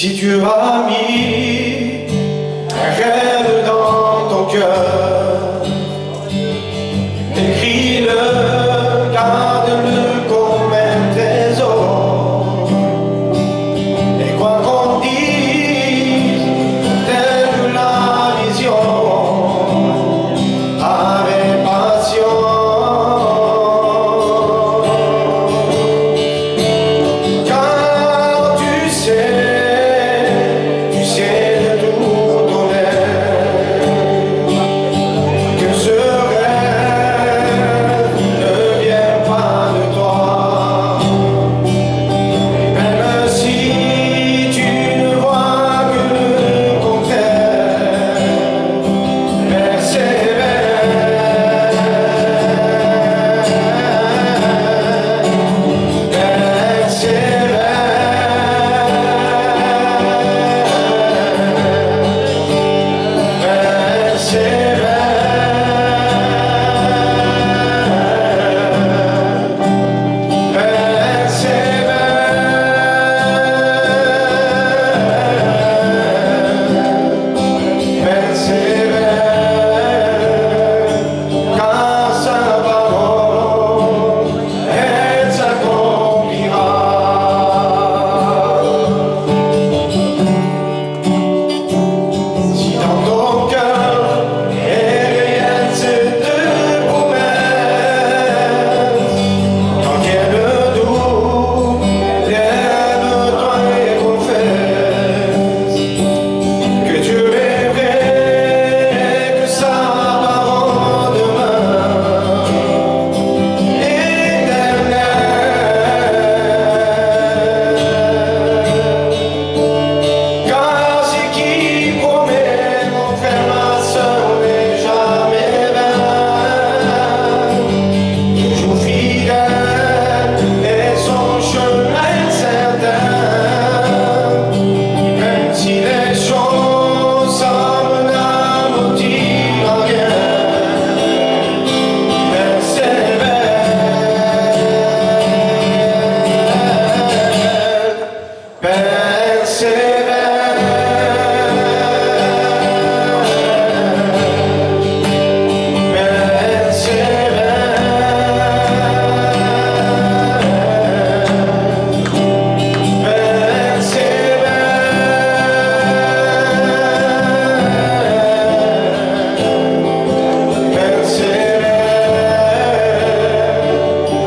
Si Dieu a mis un rêve dans ton cœur, écris-le, garde-le comme un trésor. Et quoi qu'on dise, telle la vision, avec passion. Car tu sais de tout donner, que ce rêve ne vient pas de toi. Même si tu ne vois que le contraire, persévère, car sa parole, elle s'accomplira. Si dans ton cœur éveille cette promesse, quand il y a le doute, lève-toi et confesse que Dieu est vrai et que sa parole demeure éternelle. Car c'est qui promet, mon frère, ma soeur, n'est jamais vain, toujours fidèle et son chemin est certain. Même si les choses semblent n'aboutir à rien,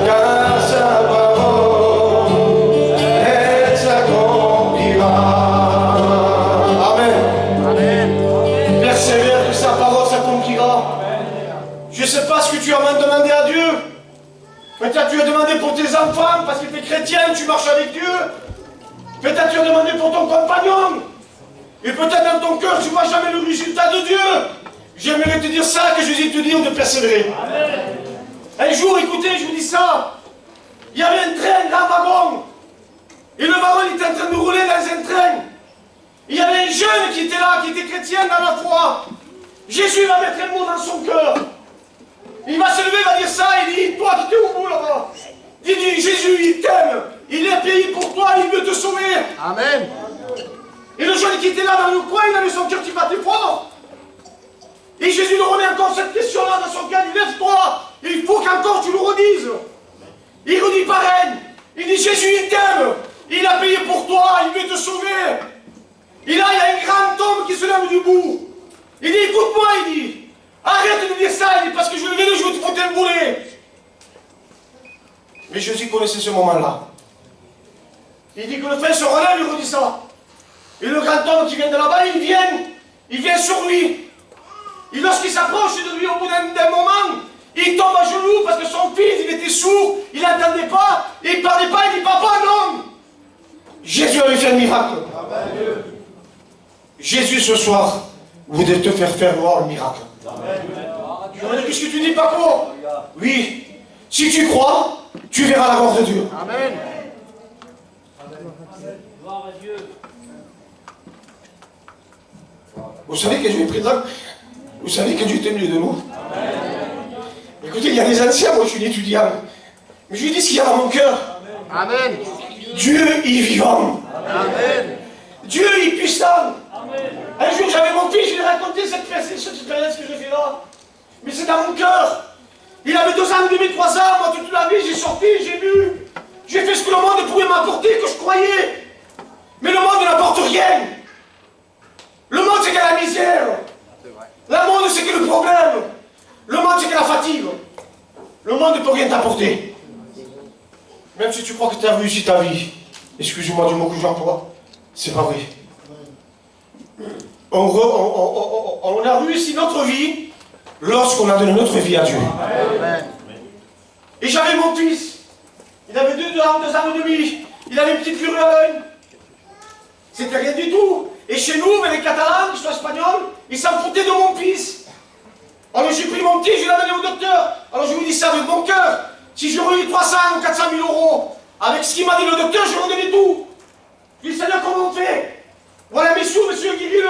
car sa parole, elle s'accomplira. Amen. Persévère, que sa parole s'accomplira. Je ne sais pas ce que tu as même demandé à Dieu. Peut-être tu as demandé pour tes enfants, parce que tu es chrétien, tu marches avec Dieu. Peut-être tu as demandé pour ton compagnon. Et peut-être dans ton cœur, tu ne vois jamais le résultat de Dieu. J'aimerais te dire ça, que Jésus te dit de persévérer. Un jour, écoutez, je vous dis ça. Il y avait un train, un grand wagon. Et le wagon il était en train de rouler dans un train. Il y avait un jeune qui était là, qui était chrétien dans la foi. Jésus va mettre un mot dans son cœur. Il va se lever, il va dire ça, il dit, toi qui t'es au bout là-bas. Il dit, Jésus, il t'aime. Il est payé pour toi, il veut te sauver. Amen. Et le jeune qui était là dans le coin, il avait son cœur qui battait fort. Et Jésus lui remet encore cette question-là dans son cœur. Il dit, lève-toi, il faut qu'encore tu le redises. Il redit pareil. Il dit, Jésus, il t'aime. Il a payé pour toi, il veut te sauver. Et là, il y a un grand homme qui se lève debout. Il dit, écoute-moi, il dit, arrête de dire ça, il dit, parce que je vais venir, je vais te foutre un boulet. Mais Jésus connaissait ce moment-là. Il dit que le train se relève, il redit ça. Et le grand homme qui vient de là-bas, il vient sur lui. Et lorsqu'il s'approche de lui au bout d'un moment, il tombe à genoux parce que son fils, il était sourd, il n'entendait pas, il ne parlait pas, il dit, papa, non. Jésus avait fait un miracle. Amen. Jésus, ce soir, voudrait te faire voir le miracle. Amen. Qu'est-ce que tu dis, Paco? Oui. Si tu crois, tu verras la gloire de Dieu. Amen. Gloire à Dieu. Vous savez que Dieu est présent. Vous savez que Dieu est au milieu de nous. Amen. Écoutez, il y a des anciens, moi je suis étudiant. Mais je lui dis ce qu'il y a dans mon cœur. Amen. Dieu est vivant. Amen. Dieu est puissant. Un jour, j'avais mon fils, je lui ai raconté cette expérience que j'ai fait là. Mais c'est dans mon cœur. Il avait 2 ans et demi, 3 ans. Moi, toute la vie, j'ai sorti, j'ai vu. J'ai fait ce que le monde pouvait m'apporter, que je croyais. Mais le monde n'apporte rien. Le monde, c'est que la misère. Le monde, c'est que le problème. Le monde, c'est que la fatigue. Le monde ne peut rien t'apporter. Même si tu crois que tu as réussi ta vie, excusez-moi du mot que j'emploie, c'est pas vrai. On a réussi notre vie lorsqu'on a donné notre vie à Dieu. Amen. Et j'avais mon fils. Il avait 2 ans et demi. Il avait une petite fureur à l'œil. C'était rien du tout. Et chez nous, les Catalans, qui sont espagnols, ils s'en foutaient de mon fils. Alors j'ai pris mon petit, je l'ai amené au docteur. Alors je vous dis ça avec mon cœur. Si j'aurais eu 300 ou 400 000 euros, avec ce qu'il m'a dit le docteur, je lui ai donné tout. Je lui ai dit, Seigneur, comment on fait? Voilà, monsieur, guéris-le.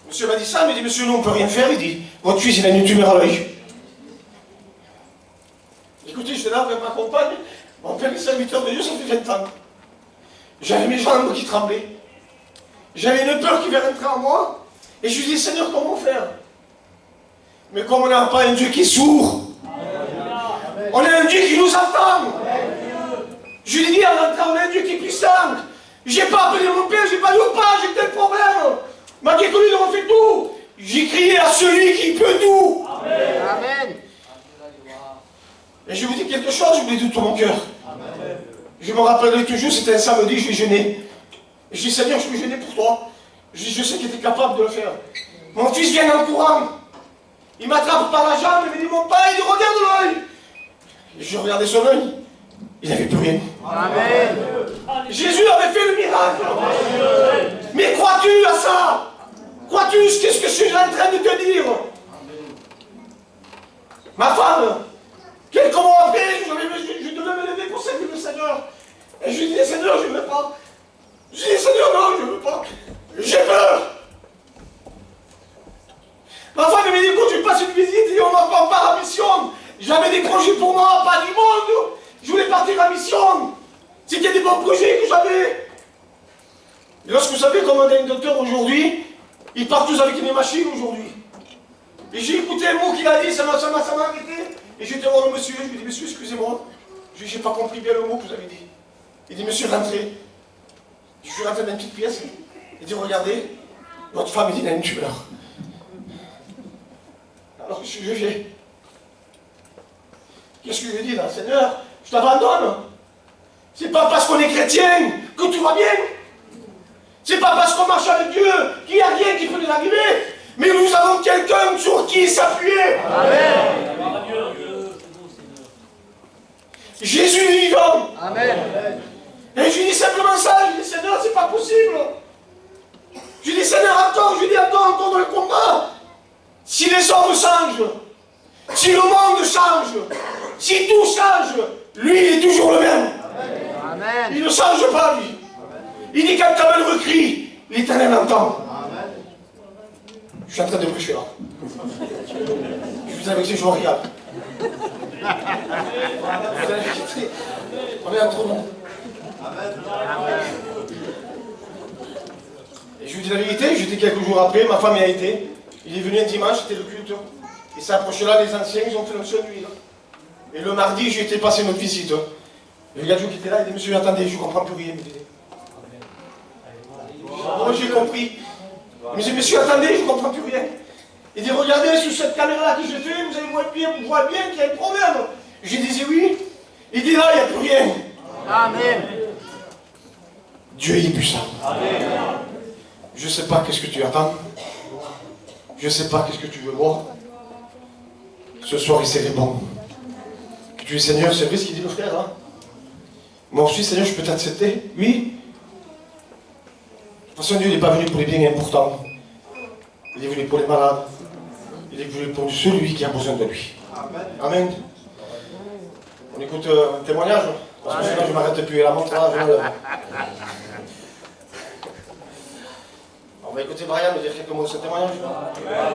Monsieur m'a dit ça, il m'a dit, monsieur, nous, on ne peut rien faire. Il dit, votre fils, il a une tumeur à l'œil. Écoutez, j'étais là avec ma compagne. Mon père est serviteur de Dieu, ça fait 20 ans. J'avais mes jambes qui tremblaient. J'avais une peur qui venait rentrer en moi. Et je lui dis, Seigneur, comment faire? Mais comme on n'a pas un Dieu qui est sourd, on a un Dieu qui nous entend. Je lui dis en rentrant, on a un Dieu qui est puissant. J'ai pas appelé mon père, j'ai pas dit au pas, j'ai tel problème. Malgré que lui, il refait tout. J'ai crié à celui qui peut tout. Amen. Et je vous dis quelque chose, je vous le dis de tout mon cœur. Je me rappellerai toujours, c'était un samedi, je vais jeûner. Et je dis, Seigneur, je vais jeûner pour toi. Je dis, je sais que tu es capable de le faire. Mon fils vient en courant. Il m'attrape par la jambe, il me dit, mon père, il dit, regarde l'œil. Et je regardais son œil. Il n'avait plus rien. Amen. Jésus avait fait le miracle. Mais crois-tu à ça? Crois-tu qu'est-ce que je suis en train de te dire? Ma femme, quelques mois après, je devais me lever pour servir le Seigneur. Et je lui dis, Seigneur, je ne veux pas. Je dis, Seigneur, non, je ne veux pas. J'ai peur. Ma femme me dit, écoute, je passe une visite, et on m'en pas à mission. J'avais des projets pour moi, pas du monde. Je voulais partir en mission. C'était des bons projets que j'avais. Et lorsque vous savez comment on a un docteur aujourd'hui, ils partent tous avec une machine aujourd'hui. Et j'ai écouté un mot qu'il a dit, ça m'a arrêté. Et j'ai été voir le monsieur, je lui ai dit, monsieur, excusez-moi, je n'ai pas compris bien le mot que vous avez dit. Il dit, monsieur, rentrez. Je suis rentré dans une petite pièce. Il dit, regardez, votre femme, il a une tumeur. Alors, je viens. Qu'est-ce que je lui ai dit là? Seigneur, je t'abandonne. C'est pas parce qu'on est chrétien que tout va bien. C'est pas parce qu'on marche avec Dieu qu'il n'y a rien qui peut nous arriver. Mais nous avons quelqu'un sur qui s'appuyer. Amen. Jésus est vivant. Amen. Et je lui dis simplement ça. Je lui dis, Seigneur, c'est pas possible. Je lui dis, Seigneur, attends. Je lui dis, attends, encore dans le combat. Si les hommes changent, si le monde change, si tout change, lui, il est toujours le même. Amen. Il ne change pas, lui. Il dit, quand ta main recrie, l'Éternel entend. Amen. Je suis en train de prêcher là. Je vous avais dit, je vous regarde. On est entre nous. Et je vous dis la vérité, j'étais quelques jours après, ma femme y a été. Il est venu un dimanche, c'était le culte. Il s'est approché là, les anciens, ils ont fait notre nuit là. Et le mardi, j'ai été passer notre visite. Le gars qui était là, il dit, monsieur, attendez, je ne comprends plus rien. Moi, j'ai compris. Mais j'ai dit, monsieur, attendez, je ne comprends plus rien. Il dit, regardez, sur cette caméra que je fais, vous allez voir bien qu'il y a un problème. J'ai dit, oui. Il dit, là, il n'y a plus rien. Amen. Dieu est puissant. Amen. Je ne sais pas qu'est-ce que tu attends. Je ne sais pas qu'est-ce que tu veux voir. Ce soir, il serait bon. Que tu es Seigneur, c'est vrai ce qu'il dit le frère. Hein? Moi aussi, Seigneur, je peux t'accepter. Oui. De toute façon, Dieu n'est pas venu pour les biens importants. Il est venu pour les malades. Il est venu pour celui qui a besoin de lui. Amen. Amen. On écoute un témoignage. Parce que sinon, je ne m'arrête plus. La montrage. On va écouter Brian nous dire quelques mots de ce témoignage.